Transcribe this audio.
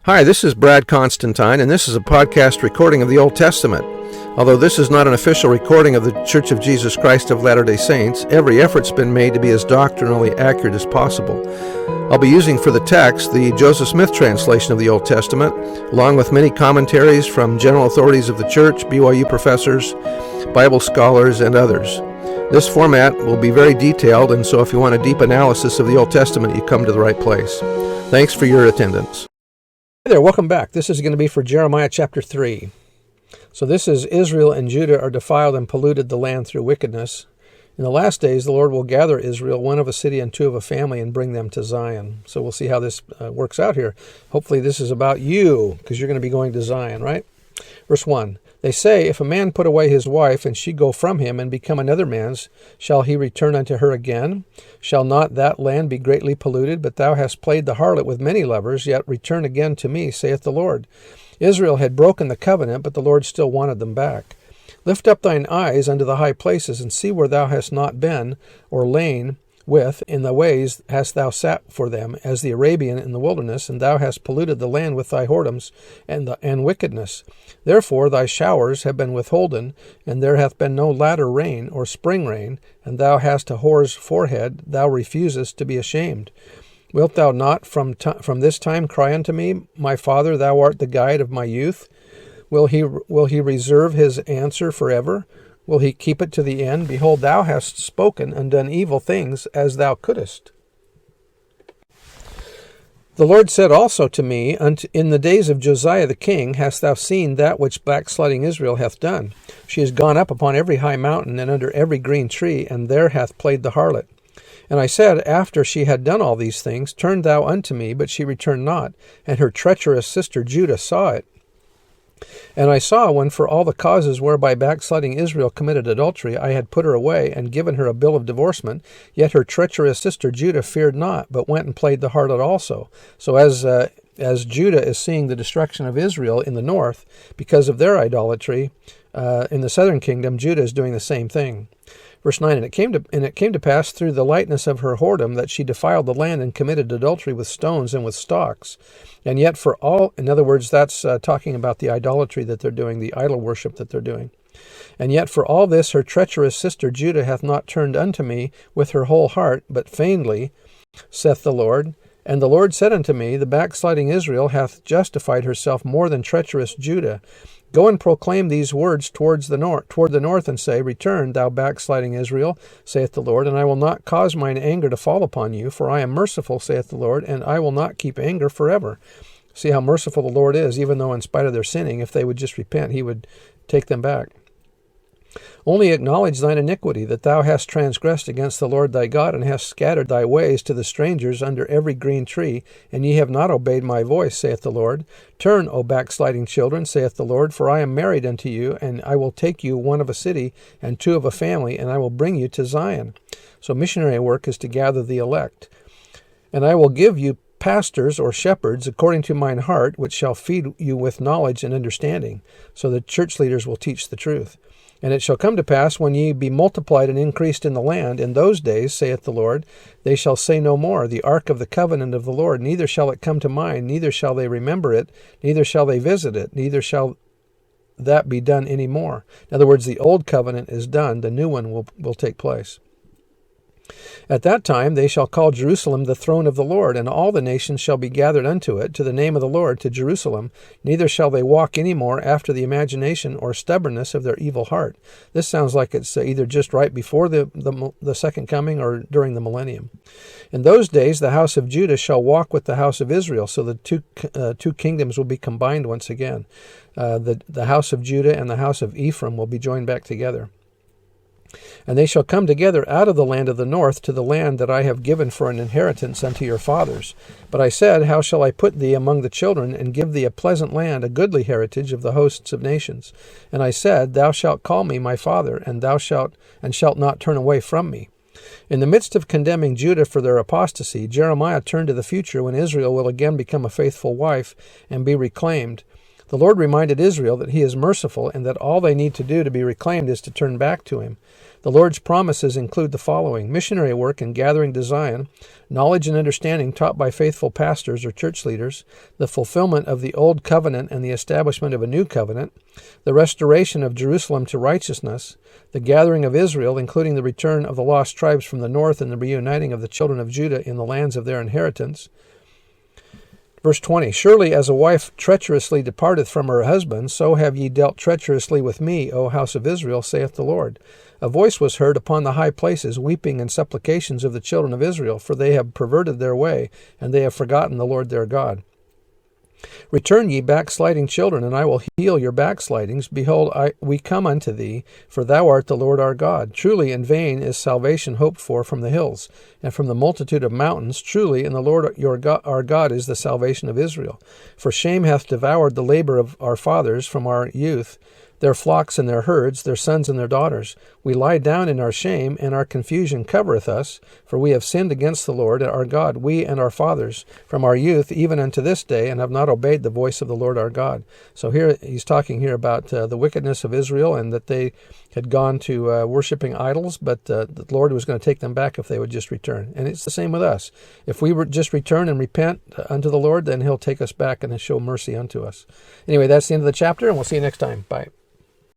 Hi, this is Brad Constantine, and this is a podcast recording of the Old Testament. Although this is not an official recording of the Church of Jesus Christ of Latter-day Saints, every effort's been made to be as doctrinally accurate as possible. I'll be using for the text the Joseph Smith translation of the Old Testament, along with many commentaries from general authorities of the Church, BYU professors, Bible scholars, and others. This format will be very detailed, and so if you want a deep analysis of the Old Testament, you come to the right place. Thanks for your attendance. Hey there, welcome back. This is going to be for Jeremiah chapter 3. So this is Israel and Judah are defiled and polluted the land through wickedness. In the last days, the Lord will gather Israel, one of a city and two of a family, and bring them to Zion. So we'll see how this works out here. Hopefully this is about you, because you're going to be going to Zion, right? Verse 1, they say, if a man put away his wife, and she go from him, and become another man's, shall he return unto her again? Shall not that land be greatly polluted? But thou hast played the harlot with many lovers, yet return again to me, saith the Lord. Israel had broken the covenant, but the Lord still wanted them back. Lift up thine eyes unto the high places, and see where thou hast not been, or lain with, in the ways hast thou sat for them, as the Arabian in the wilderness, and thou hast polluted the land with thy whoredoms and wickedness. Therefore thy showers have been withholden, and there hath been no latter rain, or spring rain, and thou hast a whore's forehead, thou refusest to be ashamed. Wilt thou not from this time cry unto me, my father, thou art the guide of my youth? Will he reserve his answer forever? Will he keep it to the end? Behold, thou hast spoken and done evil things as thou couldest. The Lord said also to me, in the days of Josiah the king, hast thou seen that which backsliding Israel hath done? She is gone up upon every high mountain and under every green tree, and there hath played the harlot. And I said, after she had done all these things, turn thou unto me, but she returned not, and her treacherous sister Judah saw it. And I saw when for all the causes whereby backsliding Israel committed adultery, I had put her away, and given her a bill of divorcement, yet her treacherous sister Judah feared not, but went and played the harlot also. So as Judah is seeing the destruction of Israel in the north, because of their idolatry, in the southern kingdom, Judah is doing the same thing. Verse 9, and it came to pass through the lightness of her whoredom that she defiled the land and committed adultery with stones and with stocks. And yet for all, in other words, that's talking about the idolatry that they're doing, the idol worship that they're doing. And yet for all this her treacherous sister Judah hath not turned unto me with her whole heart, but feignedly, saith the Lord. And the Lord said unto me, the backsliding Israel hath justified herself more than treacherous Judah. Go and proclaim these words toward the north, and say, return, thou backsliding Israel, saith the Lord, and I will not cause mine anger to fall upon you, for I am merciful, saith the Lord, and I will not keep anger forever. See how merciful the Lord is, even though in spite of their sinning, if they would just repent, he would take them back. Only acknowledge thine iniquity, that thou hast transgressed against the Lord thy God, and hast scattered thy ways to the strangers under every green tree, and ye have not obeyed my voice, saith the Lord. Turn, O backsliding children, saith the Lord, for I am married unto you, and I will take you one of a city, and two of a family, and I will bring you to Zion. So missionary work is to gather the elect. And I will give you pastors or shepherds according to mine heart, which shall feed you with knowledge and understanding. So the church leaders will teach the truth. And it shall come to pass, when ye be multiplied and increased in the land, in those days, saith the Lord, they shall say no more, the ark of the covenant of the Lord, neither shall it come to mind, neither shall they remember it, neither shall they visit it, neither shall that be done any more. In other words, the old covenant is done, the new one will take place. At that time they shall call Jerusalem the throne of the Lord, and all the nations shall be gathered unto it, to the name of the Lord, to Jerusalem. Neither shall they walk any more after the imagination or stubbornness of their evil heart. This sounds like it's either just right before the second coming or during the millennium. In those days the house of Judah shall walk with the house of Israel, so the two kingdoms will be combined once again. The house of Judah and the house of Ephraim will be joined back together. And they shall come together out of the land of the north to the land that I have given for an inheritance unto your fathers. But I said, how shall I put thee among the children, and give thee a pleasant land, a goodly heritage of the hosts of nations? And I said, thou shalt call me my father, and thou shalt not turn away from me. In the midst of condemning Judah for their apostasy, Jeremiah turned to the future when Israel will again become a faithful wife and be reclaimed. The Lord reminded Israel that he is merciful and that all they need to do to be reclaimed is to turn back to him. The Lord's promises include the following: missionary work and gathering to Zion, knowledge and understanding taught by faithful pastors or church leaders, the fulfillment of the old covenant and the establishment of a new covenant, the restoration of Jerusalem to righteousness, the gathering of Israel, including the return of the lost tribes from the north and the reuniting of the children of Judah in the lands of their inheritance. Verse 20, surely as a wife treacherously departeth from her husband, so have ye dealt treacherously with me, O house of Israel, saith the Lord. A voice was heard upon the high places, weeping and supplications of the children of Israel, for they have perverted their way, and they have forgotten the Lord their God. Return, ye backsliding children, and I will heal your backslidings. Behold, we come unto thee, for thou art the Lord our God. Truly in vain is salvation hoped for from the hills, and from the multitude of mountains. Truly in the Lord our God is the salvation of Israel. For shame hath devoured the labor of our fathers from our youth, their flocks and their herds, their sons and their daughters. We lie down in our shame, and our confusion covereth us, for we have sinned against the Lord our God, we and our fathers, from our youth even unto this day, and have not obeyed the voice of the Lord our God. So here he's talking here about the wickedness of Israel, and that they had gone to worshiping idols, but the Lord was going to take them back if they would just return. And it's the same with us. If we would just return and repent unto the Lord, then he'll take us back and show mercy unto us. Anyway, that's the end of the chapter, and we'll see you next time. Bye.